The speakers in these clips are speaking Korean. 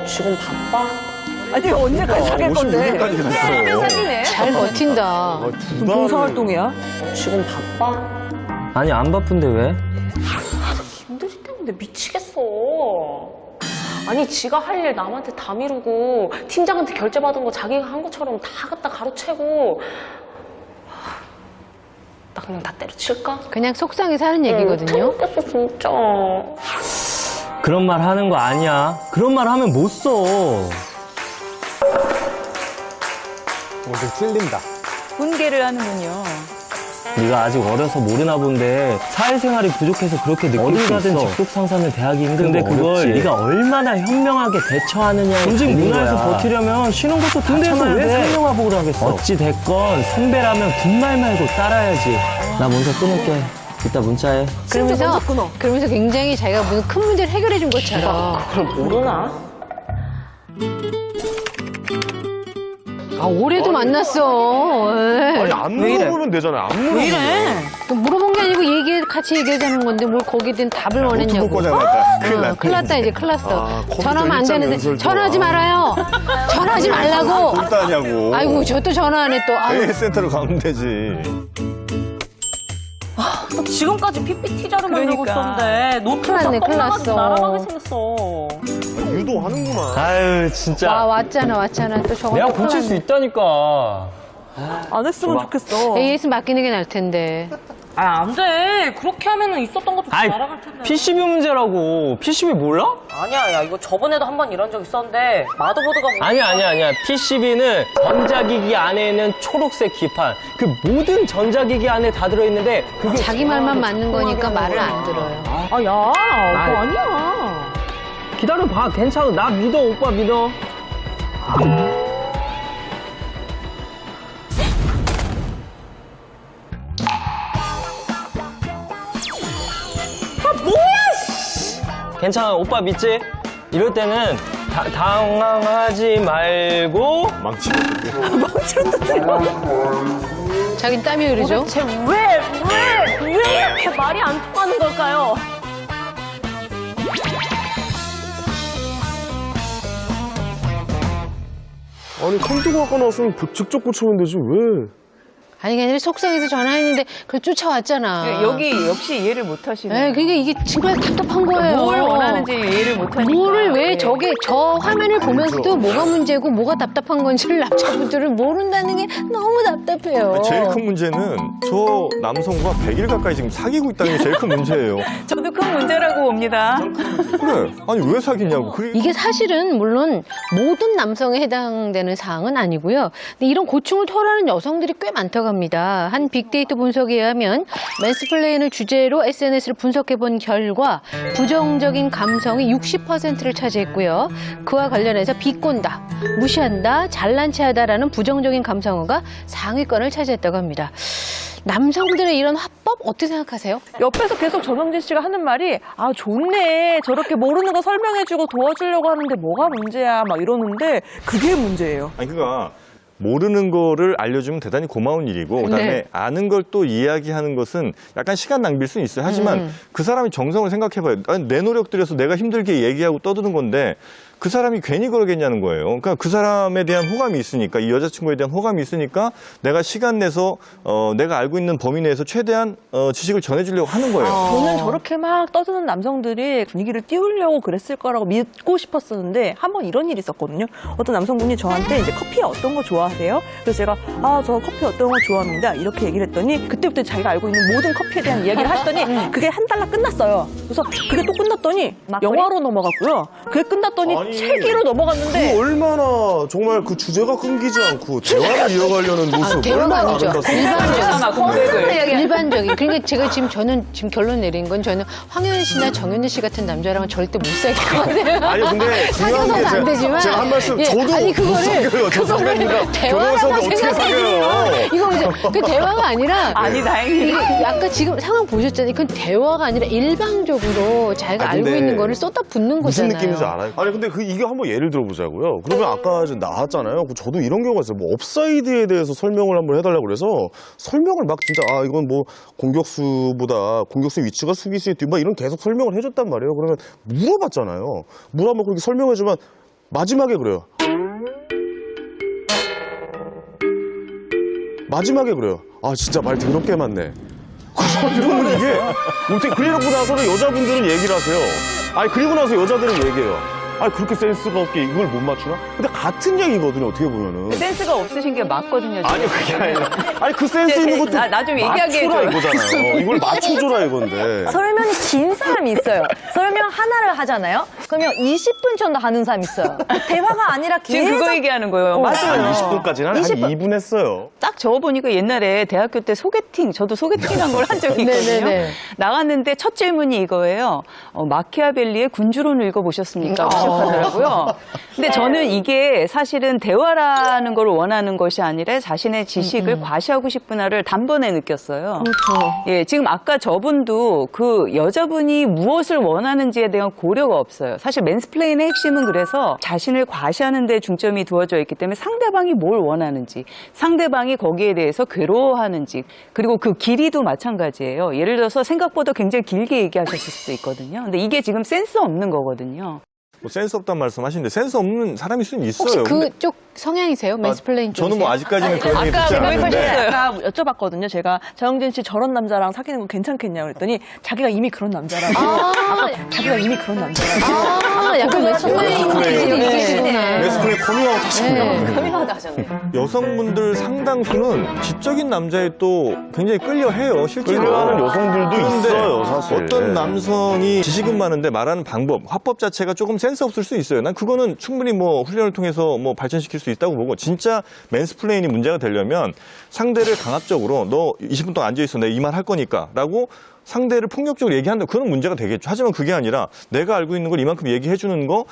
지금 바빠? 아니 언제까지 사귈 건데? 56일까지 됐어. 사귀네. 잘 버틴다. 무슨 봉사활동이야? 지금 바빠? 아니 안 바쁜데 왜? 힘들이 때문에 미치겠어. 아니 지가 할 일 남한테 다 미루고 팀장한테 결제받은 거 자기가 한 것처럼 다 갖다 가로채고 나 그냥 다 때려칠까? 그냥 속상해서 하는 얘기거든요. 못했어 진짜. 그런 말 하는 거 아니야. 그런 말 하면 못 써. 오늘 찔린다. 훈계를 하는군요. 네가 아직 어려서 모르나 본데 사회생활이 부족해서 그렇게 느낄 어딜 수 가든 있어. 직속 상사는 대하기 힘든 근데 거 그걸 어렵지. 네가 네가 얼마나 현명하게 대처하느냐에 조직 문화에서 버티려면 쉬는 것도 군대에서 왜 상명하복을 하겠어. 어찌 됐건 선배라면 군말 말고 따라야지. 나 먼저 끊을게. 이따 문자해. 그러면서 굉장히 자기가 무슨 큰 문제를 해결해 준 것처럼. 그걸 모르나? 아, 올해도 만났어. 예. 아니 안 물어보면 되잖아요. 안 물어보면. 왜 이래? 또 물어본 게 아니고 같이 얘기하자는 건데 뭘 거기든 답을 원했냐고. 노트북 고장났다. 큰일 났네. 큰일 났다, 이제 큰일 났어. 아, 컴퓨터 전화하면 안 일장 되는데. 연설 전화하지 좋아. 말아요. 전화하지 말라고. 돈 따냐고. 아이고, 저 또 전화 안 해 또. 아유. AS센터로 가면 되지. 지금까지 PPT 자료 만들고 그러니까. 있었는데 노트북 큰일 났네, 큰일 났어. 날아가게 생겼어. 유도하는구만. 아유 진짜. 왔잖아. 또 저거. 내가 고칠 수 있다니까. 안 했으면 좋겠어. AS 맡기는 게 나을 텐데. 안 돼. 그렇게 하면은 있었던 것도 다 아이 날아갈 텐데. PCB 문제라고. PCB 몰라? 아니야, 야, 이거 저번에도 한 번 이런 적 있었는데, 마더보드가 아니야. PCB는 전자기기 안에 있는 초록색 기판. 그 모든 전자기기 안에 다 들어있는데 그게 자기 말만 맞는 거니까 말을 안 들어요. 그거 아니야. 기다려봐. 괜찮아. 나 믿어. 오빠 믿어. 괜찮아. 오빠 믿지? 이럴 때는 당황하지 말고 망치. 자긴 땀이 흐르죠? 도대체 왜 이렇게 말이 안 통하는 걸까요? 아니 컴퓨터 갖고 나왔으면 직접 고치면 되지 왜? 아니, 그냥 속상해서 전화했는데 그걸 쫓아왔잖아. 여기 역시 이해를 못 하시네. 네, 그러니까 이게 정말 답답한 거예요. 뭘 원하는지 이해를 못 하니까. 뭐를 왜 네. 저 화면을 보면서도 뭐가 문제고 뭐가 답답한 건지를 남자분들은 모른다는 게 너무 답답해요. 제일 큰 문제는 저 남성과 100일 가까이 지금 사귀고 있다는 게 제일 큰 문제예요. 저도 큰 문제라고 봅니다. 그래. 아니 왜 사귀냐고. 이게 사실은 물론 모든 남성에 해당되는 사항은 아니고요. 근데 이런 고충을 토로하는 여성들이 꽤 많다고 합니다. 한 빅데이터 분석에 의하면 맨스플레인을 주제로 SNS를 분석해본 결과 부정적인 감성이 60%를 차지했고요. 그와 관련해서 비꼰다, 무시한다, 잘난 체하다라는 부정적인 감성어가 상위권을 차지했다고 합니다. 남성들의 이런 화법 어떻게 생각하세요? 옆에서 계속 전영진 씨가 하는 말이 좋네. 저렇게 모르는 거 설명해주고 도와주려고 하는데 뭐가 문제야 막 이러는데 그게 문제예요. 아니 그러니까 모르는 거를 알려주면 대단히 고마운 일이고 그다음에 네. 아는 걸 또 이야기하는 것은 약간 시간 낭비일 수는 있어요. 하지만 그 사람이 정성을 생각해봐요. 아니, 내 노력 들여서 내가 힘들게 얘기하고 떠드는 건데 그 사람이 괜히 그러겠냐는 거예요. 그러니까 그 사람에 대한 호감이 있으니까 이 여자친구에 대한 호감이 있으니까 내가 시간 내서 내가 알고 있는 범위 내에서 최대한 지식을 전해주려고 하는 거예요. 저는 저렇게 막 떠드는 남성들이 분위기를 띄우려고 그랬을 거라고 믿고 싶었었는데 한 번 이런 일이 있었거든요. 어떤 남성분이 저한테 이제 커피 어떤 거 좋아하세요? 그래서 제가 저 커피 어떤 거 좋아합니다. 이렇게 얘기를 했더니 그때부터 자기가 알고 있는 모든 커피에 대한 이야기를 하시더니 그게 한 달러 끝났어요. 그래서 그게 또 끝났더니 영화로 넘어갔고요. 그게 끝났더니 세기로 넘어갔는데 얼마나 정말 그 주제가 끊기지 않고 대화를 이어가려는 모습. 대화가 아니죠. 고백을. 일반적인. 그러니까 저는 지금 결론 내린 건 저는 황현 씨나 정현진 씨 같은 남자랑은 절대 못 사귈 것 같아요. 아니 근데 중요한 게 사귀어서는 안 되지만 제가 한 말씀 예, 저도 아니, 못 사귀어요. 저 선배님과 대화라고 결혼해서도 어떻게 생각해요. 사귀어요. 이거 이제 그 대화가 아니라 아니 다행히 이게 약간 지금 상황 보셨잖아요. 그건 대화가 아니라 일방적으로 자기가 알고 근데 있는 거를 쏟아붓는 무슨 거잖아요. 느낌인지 알아요? 아니 근데 이게 한번 예를 들어보자고요. 그러면 아까 이제 나왔잖아요. 저도 이런 경우가 있어요. 뭐 업사이드에 대해서 설명을 한번 해달라고 그래서 설명을 막 진짜 이건 뭐 공격수 위치가 수비수에 뛰고 막 이런 계속 설명을 해줬단 말이에요. 그러면 물어봤잖아요. 물어보면 그렇게 설명해주면 마지막에 그래요. 아 진짜 말 더럽게 많네. 그러면 이게 어떻게 그래놓고 나서는 여자분들은 얘기를 하세요. 아니 그리고 나서 여자들은 얘기해요. 아니 그렇게 센스가 없게 이걸 못 맞추나? 근데 같은 얘기거든요. 어떻게 보면은. 센스가 없으신 게 맞거든요. 지금. 아니 그게 아니라. 아니 그 센스 있는 것도 나 좀 얘기하게 맞춰라 해줘요. 이거잖아요. 이걸 맞춰줘라 이건데. 설명이 긴 사람이 있어요. 설명 하나를 하잖아요. 그러면 20분 정도 하는 사람이 있어요. 대화가 아니라 계속 지금 그거 얘기하는 거예요. 맞아요. 한 20분까지는 한 2분 했어요. 딱 적어보니까 옛날에 대학교 때 저도 소개팅이란 걸 한 적이 있거든요. 네네네. 나갔는데 첫 질문이 이거예요. 마키아벨리의 군주론을 읽어보셨습니까? 시작하더라고요. 근데 저는 이게 사실은 대화라는 걸 원하는 것이 아니라 자신의 지식을 과시하고 싶구나를 단번에 느꼈어요. 그렇죠. 예, 지금 아까 저분도 그 여자분이 무엇을 원하는지에 대한 고려가 없어요. 사실 맨스플레인의 핵심은 그래서 자신을 과시하는 데 중점이 두어져 있기 때문에 상대방이 뭘 원하는지, 상대방이 거기에 대해서 괴로워하는지, 그리고 그 길이도 마찬가지예요. 예를 들어서 생각보다 굉장히 길게 얘기하셨을 수도 있거든요. 근데 이게 지금 센스 없는 거거든요. 뭐 센스 없다는 말씀하시는데 센스 없는 사람일 수는 있어요. 혹시 근데 그쪽 성향이세요? 맨스플레인 쪽? 저는 뭐 아직까지는 그런 얘기 듣지 않았는데 아까 아까 여쭤봤거든요. 제가 정영진 씨 저런 남자랑 사귀는 거 괜찮겠냐고 그랬더니 자기가 이미 그런 남자라고. 자기가 이미 그런 남자라고. 약간 맨스플레인 기질이 네. 있으시구나. 레스플레이 커밍아웃 하시네요. 커밍아웃 하셨네. 여성분들 상당수는 지적인 남자에 또 굉장히 끌려해요, 실제로. 끌려하는 여성들도 그런데 있어요, 사실. 어떤 남성이 지식은 많은데 말하는 방법, 화법 자체가 조금 센스 없을 수 있어요. 난 그거는 충분히 뭐 훈련을 통해서 뭐 발전시킬 수 있다고 보고, 진짜 맨스플레인이 문제가 되려면 상대를 강압적으로 너 20분 동안 앉아있어, 내가 이 말 할 거니까 라고 상대를 폭력적으로 얘기한다. 그건 문제가 되겠죠. 하지만 그게 아니라 내가 알고 있는 걸 이만큼 얘기해 주는 거,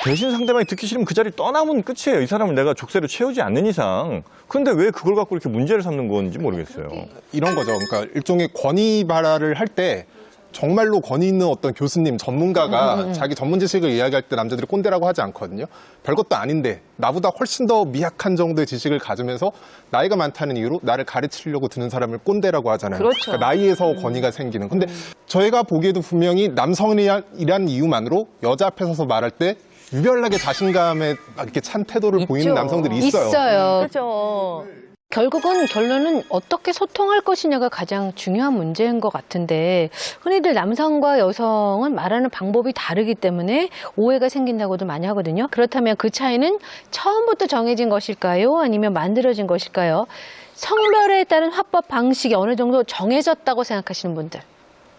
대신 상대방이 듣기 싫으면 그 자리 떠나면 끝이에요. 이 사람을 내가 족쇄로 채우지 않는 이상. 그런데 왜 그걸 갖고 이렇게 문제를 삼는 건지 모르겠어요. 이런 거죠. 그러니까 일종의 권위 발화를 할 때 정말로 권위 있는 어떤 교수님, 전문가가 자기 전문 지식을 이야기할 때 남자들이 꼰대라고 하지 않거든요. 별것도 아닌데 나보다 훨씬 더 미약한 정도의 지식을 가지면서 나이가 많다는 이유로 나를 가르치려고 드는 사람을 꼰대라고 하잖아요. 그렇죠. 그러니까 나이에서 권위가 생기는. 근데 저희가 보기에도 분명히 남성이란 이유만으로 여자 앞에 서서 말할 때 유별나게 자신감에 막 이렇게 찬 태도를 보이는 남성들이 있어요. 그렇죠. 결국은 결론은 어떻게 소통할 것이냐가 가장 중요한 문제인 것 같은데, 흔히들 남성과 여성은 말하는 방법이 다르기 때문에 오해가 생긴다고도 많이 하거든요. 그렇다면 그 차이는 처음부터 정해진 것일까요? 아니면 만들어진 것일까요? 성별에 따른 화법 방식이 어느 정도 정해졌다고 생각하시는 분들,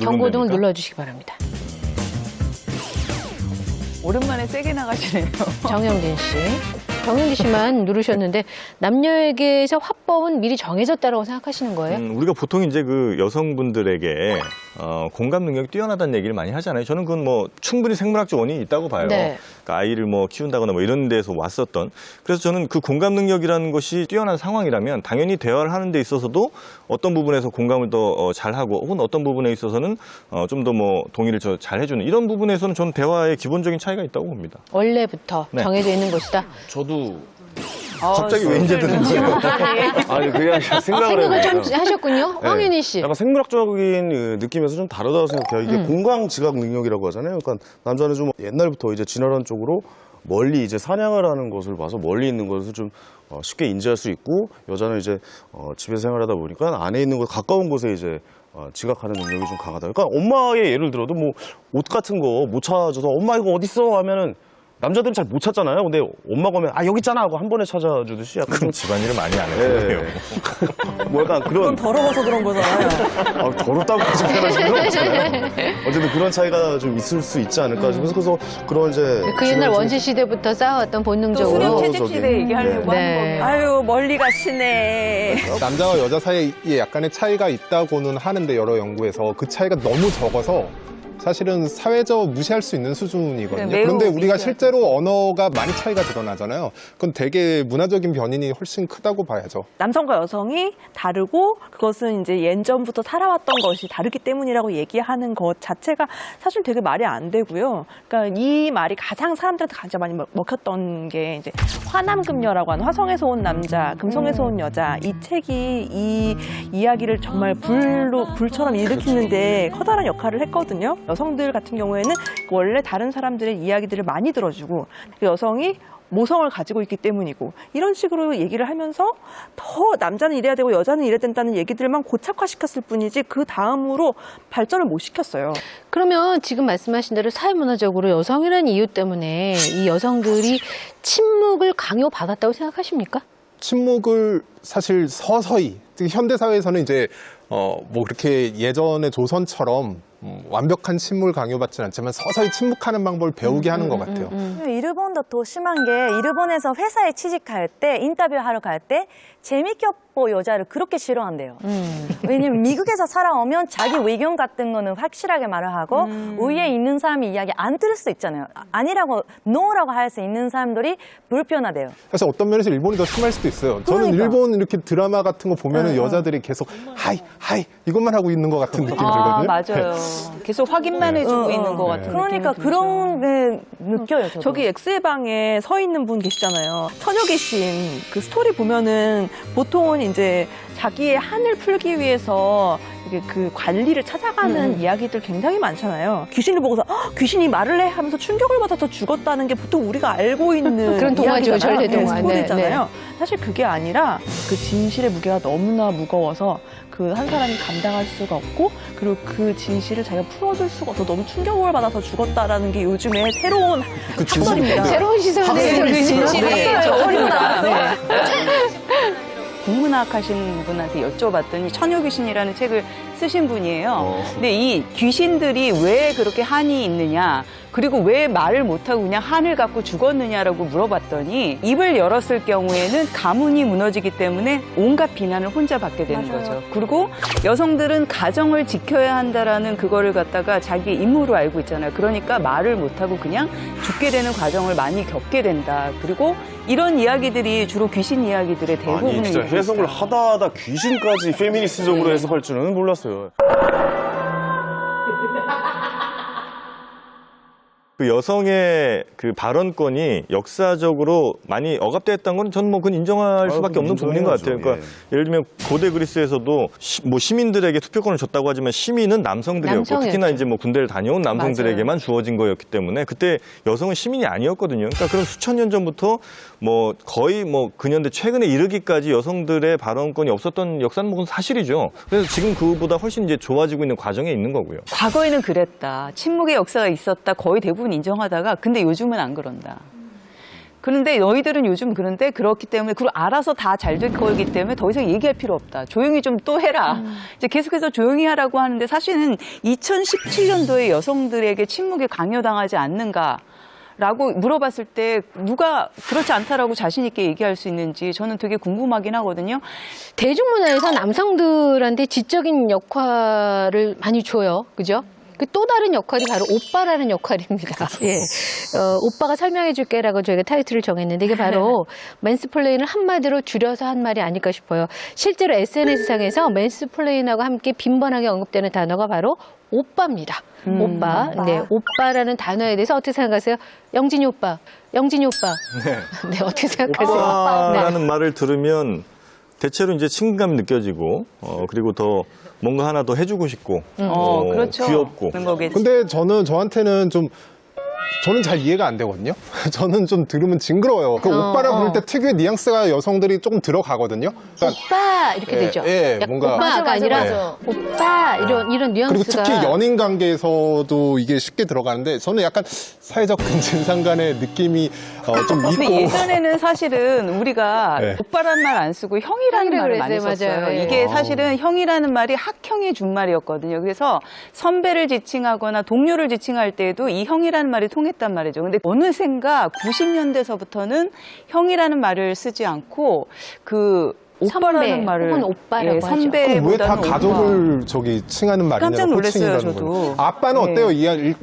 경고등을 됩니까? 눌러주시기 바랍니다. 오랜만에 세게 나가시네요. 정영진 씨. 정영진 씨만 누르셨는데 남녀에게서 화법은 미리 정해졌다고 생각하시는 거예요? 우리가 보통 이제 그 여성분들에게 공감 능력이 뛰어나다는 얘기를 많이 하잖아요. 저는 그건 뭐 충분히 생물학적 원인이 있다고 봐요. 네. 그러니까 아이를 뭐 키운다거나 뭐 이런 데서 왔었던. 그래서 저는 그 공감 능력이라는 것이 뛰어난 상황이라면 당연히 대화를 하는 데 있어서도 어떤 부분에서 공감을 더 잘하고, 혹은 어떤 부분에 있어서는 좀 더 뭐 동의를 잘 해주는, 이런 부분에서는 저는 대화의 기본적인 차이가 있다고 봅니다. 원래부터 네. 정해져 있는 것이다. 저도 갑자기 왜 이제 드는 거예요? 아니 그게 아니라 생각을 생각을 좀 해보니까 하셨군요. 네. 황윤희 씨. 약간 생물학적인 그 느낌에서 좀 다르다고 생각해요. 이게 공광지각 능력이라고 하잖아요. 그러니까 남자는 좀 옛날부터 이제 진화론 쪽으로 멀리 이제 사냥을 하는 것을 봐서 멀리 있는 것을 좀 쉽게 인지할 수 있고, 여자는 이제 집에서 생활하다 보니까 안에 있는 곳, 가까운 곳에 이제 지각하는 능력이 좀 강하다. 그러니까 엄마의 예를 들어도 뭐 옷 같은 거 못 찾아서 엄마 이거 어디 있어 하면은 남자들은 잘 못 찾잖아요. 근데 엄마가 오면 여기 있잖아 하고 한 번에 찾아주듯이 약간 좀 집안일을 많이 안 해요. 뭐 약간 그런 더러워서 그런 거잖아요. 더럽다고 하지 말아주는 건 없잖아요. 어쨌든 그런 차이가 좀 있을 수 있지 않을까 싶어서, 그래서 그런 이제 그 옛날 원시 시대부터 쌓아왔던 본능적으로. 수렴 채집 시대 얘기하려고 네. 하는 거예요. 아유, 멀리 가시네. 남자와 여자 사이에 약간의 차이가 있다고는 하는데 여러 연구에서 그 차이가 너무 적어서 사실은 사회적 무시할 수 있는 수준이거든요. 네, 매우 그런데 우리가 미세하죠. 실제로 언어가 많이 차이가 드러나잖아요. 그건 되게 문화적인 변인이 훨씬 크다고 봐야죠. 남성과 여성이 다르고 그것은 이제 예전부터 살아왔던 것이 다르기 때문이라고 얘기하는 것 자체가 사실 되게 말이 안 되고요. 그러니까 이 말이 가장 사람들한테 가장 많이 먹혔던 게 이제 화남금녀라고 하는 화성에서 온 남자, 금성에서 온 여자. 이 책이 이 이야기를 정말 불처럼 일으키는데 커다란 역할을 했거든요. 여성들 같은 경우에는 원래 다른 사람들의 이야기들을 많이 들어주고 여성이 모성을 가지고 있기 때문이고 이런 식으로 얘기를 하면서 더 남자는 이래야 되고 여자는 이래야 된다는 얘기들만 고착화시켰을 뿐이지 그 다음으로 발전을 못 시켰어요. 그러면 지금 말씀하신 대로 사회문화적으로 여성이라는 이유 때문에 이 여성들이 침묵을 강요받았다고 생각하십니까? 침묵을 사실 서서히 특히 현대 사회에서는 이제 뭐 그렇게 예전의 조선처럼 완벽한 침묵을 강요받지는 않지만 서서히 침묵하는 방법을 배우게 하는 것 같아요. 일본도 더 심한 게 일본에서 회사에 취직할 때 인터뷰하러 갈 때 재미겹고 여자를 그렇게 싫어한대요. 왜냐면 미국에서 살아오면 자기 의견 같은 거는 확실하게 말을 하고 위에 있는 사람이 이야기 안 들을 수 있잖아요. 아니라고 노라고 할 수 있는 사람들이 불편하대요. 사실 어떤 면에서 일본이 더 심할 수도 있어요. 저는 그러니까. 일본 이렇게 드라마 같은 거 보면은 여자들이 계속 하이 이것만 하고 있는 것 같은 느낌이 들거든요. 맞아요. 계속 확인만 해주고 있는 것 같은 그러니까 그런 게 느껴요. 저도. 저기 X의 방에 서 있는 분 계시잖아요. 처녀 귀신 그 스토리 보면은 보통은 이제 자기의 한을 풀기 위해서 이게 그 관리를 찾아가는 이야기들 굉장히 많잖아요. 귀신을 보고서 귀신이 말을 해 하면서 충격을 받아서 죽었다는 게 보통 우리가 알고 있는 그런 동화죠, 이야기잖아요. 전래동화. 네, 스토리잖아요. 사실 그게 아니라 그 진실의 무게가 너무나 무거워서 그 한 사람이 감당할 수가 없고 그리고 그 진실을 자기가 풀어줄 수가 없어 너무 충격을 받아서 죽었다라는 게 요즘에 새로운 학설입니다. 새로운 시선에서 그 진실이 어렵다. 국문학 하신 분한테 여쭤봤더니 처녀귀신이라는 책을 쓰신 분이에요. 근데 이 귀신들이 왜 그렇게 한이 있느냐, 그리고 왜 말을 못하고 그냥 한을 갖고 죽었느냐라고 물어봤더니 입을 열었을 경우에는 가문이 무너지기 때문에 온갖 비난을 혼자 받게 되는 거죠. 그리고 여성들은 가정을 지켜야 한다라는 그거를 갖다가 자기 임무로 알고 있잖아요. 그러니까 말을 못하고 그냥 죽게 되는 과정을 많이 겪게 된다. 그리고 이런 이야기들이 주로 귀신 이야기들의 대부분을 아니 진짜 이루고 해석을 있다. 하다 귀신까지 페미니스트적으로 해석할 줄은 몰랐어요. 그 여성의 그 발언권이 역사적으로 많이 억압됐다는 건 저는 뭐 그건 인정할 수밖에 없는 부분인 것 같아요. 그러니까 예를 들면 고대 그리스에서도 뭐 시민들에게 투표권을 줬다고 하지만 시민은 남성들이었고 남성이었죠. 특히나 이제 뭐 군대를 다녀온 남성들에게만 주어진 거였기 때문에 그때 여성은 시민이 아니었거든요. 그러니까 그런 수천 년 전부터 뭐 거의 뭐 근현대 최근에 이르기까지 여성들의 발언권이 없었던 역사는 뭐 사실이죠. 그래서 지금 그보다 훨씬 이제 좋아지고 있는 과정에 있는 거고요. 과거에는 그랬다. 침묵의 역사가 있었다. 거의 대부분 인정하다가 근데 요즘은 안 그런다. 그런데 너희들은 요즘 그런데 그렇기 때문에 그리고 알아서 다 잘 될 거기 때문에 더 이상 얘기할 필요 없다. 조용히 좀 또 해라. 이제 계속해서 조용히 하라고 하는데 사실은 2017년도에 여성들에게 침묵에 강요당하지 않는가? 라고 물어봤을 때 누가 그렇지 않다라고 자신 있게 얘기할 수 있는지 저는 되게 궁금하긴 하거든요. 대중문화에서 남성들한테 지적인 역할을 많이 줘요. 그죠? 그 또 다른 역할이 바로 오빠라는 역할입니다. 예. 오빠가 설명해 줄게라고 저희가 타이틀을 정했는데 이게 바로 맨스플레인을 한마디로 줄여서 한 말이 아닐까 싶어요. 실제로 SNS상에서 맨스플레인하고 함께 빈번하게 언급되는 단어가 바로 오빠입니다. 오빠. 네, 오빠라는 단어에 대해서 어떻게 생각하세요? 영진이 오빠. 영진이 오빠. 네, 어떻게 생각하세요? 오빠라는 말을 들으면 대체로 이제 친근감이 느껴지고 그리고 더 뭔가 하나 더 해주고 싶고 그렇죠. 귀엽고. 그런 거겠지. 근데 저한테는 저는 잘 이해가 안 되거든요. 저는 좀 들으면 징그러워요. 그 오빠라 부를 때 특유의 뉘앙스가 여성들이 조금 들어가거든요. 그러니까 오빠 이렇게 되죠. 예, 약간 뭔가 오빠가 아니라 맞아. 오빠 이런 그리고 뉘앙스가 특히 연인 관계에서도 이게 쉽게 들어가는데 저는 약간 사회적 근친상 간의 느낌이 좀 근데 있고 예전에는 사실은 우리가 네. 오빠란 말 안 쓰고 형이라는 형이라고 말을 많이 그랬어요. 썼어요. 맞아요. 이게 사실은 형이라는 말이 학형이 준 말이었거든요. 그래서 선배를 지칭하거나 동료를 지칭할 때에도 이 형이라는 말이 통했단 말이죠. 근데 어느샌가 90년대서부터는 형이라는 말을 쓰지 않고 그 오빠라는 선배 말을 혹은 오빠라고 하죠. 왜 다 선배보다는 가족을 저기 칭하는 말이냐고 깜짝 놀랐어요, 호칭이라는 저도. 거는. 아빠는 네. 어때요? 이한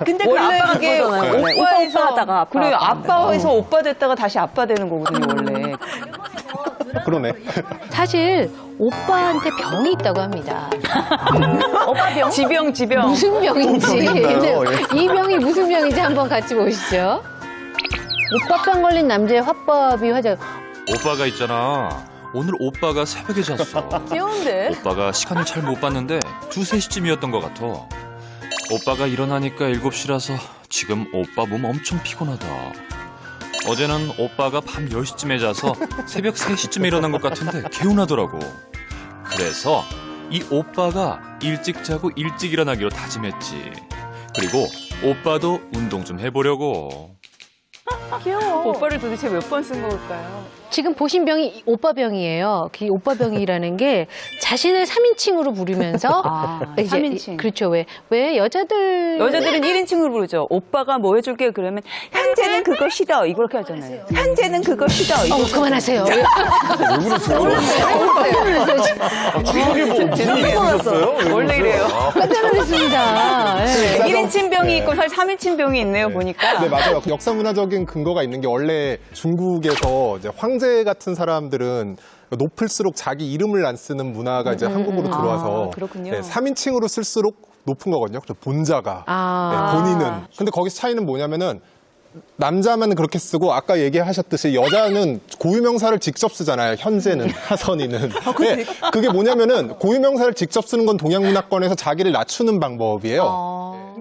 근데 원래 아빠가 그게 그거잖아요. 원래. 오빠에서 오빠 하다가 아빠. 그래요. 아빠에서 오빠 됐다가 다시 아빠 되는 거거든요, 원래. 그러네. 사실 오빠한테 병이 있다고 합니다. 오빠 병? 지병. 무슨 병인지 있나요? 이 병이 무슨 병인지 한번 같이 보시죠. 오빠병 걸린 남자의 화법이 화제. 오빠가 있잖아. 오늘 오빠가 새벽에 잤어. 귀여운데? 오빠가 시간을 잘 못 봤는데 2, 3시쯤이었던 것 같아. 오빠가 일어나니까 7시라서 지금 오빠 몸 엄청 피곤하다. 어제는 오빠가 밤 10시쯤에 자서 새벽 3시쯤에 일어난 것 같은데 개운하더라고. 그래서 이 오빠가 일찍 자고 일찍 일어나기로 다짐했지. 그리고 오빠도 운동 좀 해보려고. 귀여워. 오빠를 도대체 몇 번 쓴 걸까요? 지금 보신 병이 오빠병이에요. 그 오빠병이라는 게 자신을 3인칭으로 부르면서 이제 3인칭. 그렇죠. 왜 여자들은 1인칭으로 부르죠. 오빠가 뭐 해줄게 그러면 현재는 그거 싫어 이렇게 하잖아요. 현재는 그거 싫어. 그만하세요. 원래 이래요. 깜짝 놀랐습니다. 네. 1인칭 병이 있고 사실 3인칭 병이 있네요, 보니까. 네, 맞아요. 역사 문화적인 근거가 있는 게 원래 중국에서 이제 황제 같은 사람들은 높을수록 자기 이름을 안 쓰는 문화가 이제 한국으로 들어와서 그렇군요. 네, 3인칭으로 쓸수록 높은 거거든요. 그래서 본자가 네, 본인은. 근데 거기서 차이는 뭐냐면은 남자만 그렇게 쓰고 아까 얘기하셨듯이 여자는 고유명사를 직접 쓰잖아요. 현재는 하선이는. 네, 그게 뭐냐면은 고유명사를 직접 쓰는 건 동양문화권에서 자기를 낮추는 방법이에요.